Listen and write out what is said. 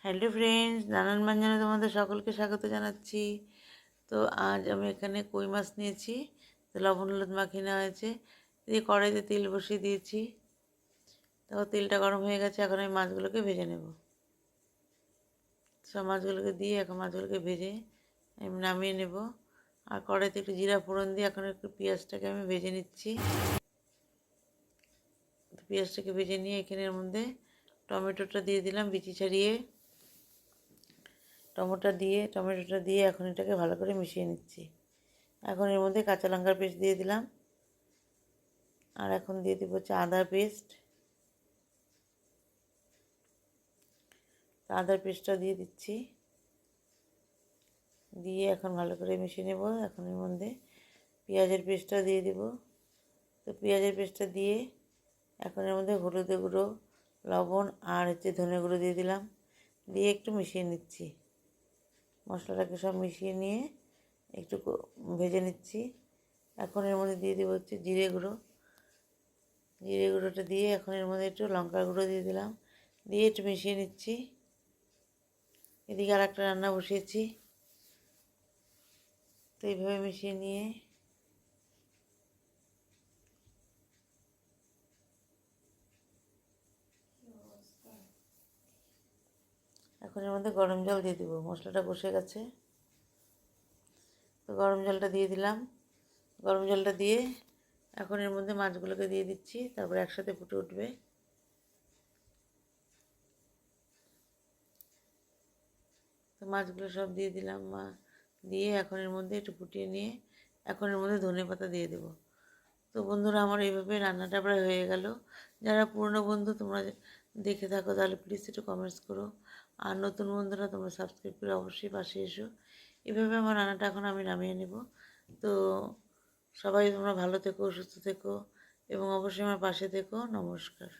Hello friends, নানান ব্যঞ্জনে তোমাদের সকলকে স্বাগত জানাচ্ছি। তো আজ আমি এখানে কই মাছ নিয়েছি, তো লবণ হলুদ মাখিয়ে নেওয়া হয়েছে। দিয়ে কড়াইতে তেল বসিয়ে দিয়েছি। তো তেলটা গরম হয়ে গেছে, এখন আমি মাছগুলোকে ভেজে নেব। সব মাছগুলোকে দিয়ে এখন মাছগুলোকে ভেজে আমি নামিয়ে নেব। আর কড়াইতে একটু জিরা ফোড়ন দিয়ে এখন একটু পেঁয়াজটাকে আমি ভেজে নিচ্ছি। পেঁয়াজটাকে ভেজে নিয়ে এখানের মধ্যে টমেটোটা দিয়ে দিলাম বিচি ছাড়িয়ে। টমেটোটা দিয়ে এখন এটাকে ভালো করে মিশিয়ে নিচ্ছি। এখন এর মধ্যে কাঁচা লঙ্কার পেস্ট দিয়ে দিলাম। আর এখন দিয়ে দেবো হচ্ছে আদার পেস্ট। আদার পেস্টটা দিয়ে দিচ্ছি। দিয়ে এখন ভালো করে মিশিয়ে নেব। এখন এর মধ্যে পেঁয়াজের পেস্টটা দিয়ে দেব। তো পেঁয়াজের পেস্টটা দিয়ে এখন এর মধ্যে হলুদের গুঁড়ো, লবণ আর ধনে গুঁড়ো দিয়ে দিলাম। দিয়ে একটু মিশিয়ে নিচ্ছি। মশলাটাকে সব মিশিয়ে নিয়ে একটু ভেজে নিচ্ছি। এখন এর মধ্যে দিয়ে দেবো হচ্ছে জিরে গুঁড়োটা দিয়ে এখন এর মধ্যে একটু লঙ্কার গুঁড়ো দিয়ে দিলাম। দিয়ে একটু মিশিয়ে নিচ্ছি। এদিকে আর একটা রান্না বসিয়েছি। তো এইভাবে মিশিয়ে নিয়ে এখন এর মধ্যে গরম জল দিয়ে দেবো। মশলাটা কষে গেছে, তো গরম জলটা দিয়ে দিলাম। গরম জলটা দিয়ে এখন এর মধ্যে মাছগুলোকে দিয়ে দিচ্ছি, তারপরে একসাথে ফুটে উঠবে। তো মাছগুলো সব দিয়ে দিলাম। দিয়ে এখন এর মধ্যে একটু ফুটিয়ে নিয়ে এখন এর মধ্যে ধনেপাতা দিয়ে দেবো। তো বন্ধুরা, আমার এইভাবে রান্নাটা প্রায় হয়ে গেল। যারা পুরনো বন্ধু তোমরা দেখে থাকো তাহলে প্লিজ একটু কমেন্টস করো। আর নতুন বন্ধুরা তোমরা সাবস্ক্রাইব করে অবশ্যই পাশে এসো। এভাবে আমার রান্নাটা এখন আমি নামিয়ে নেব। তো সবাই তোমরা ভালো থেকো, সুস্থ থেকো এবং অবশ্যই আমার পাশে থেকো। নমস্কার।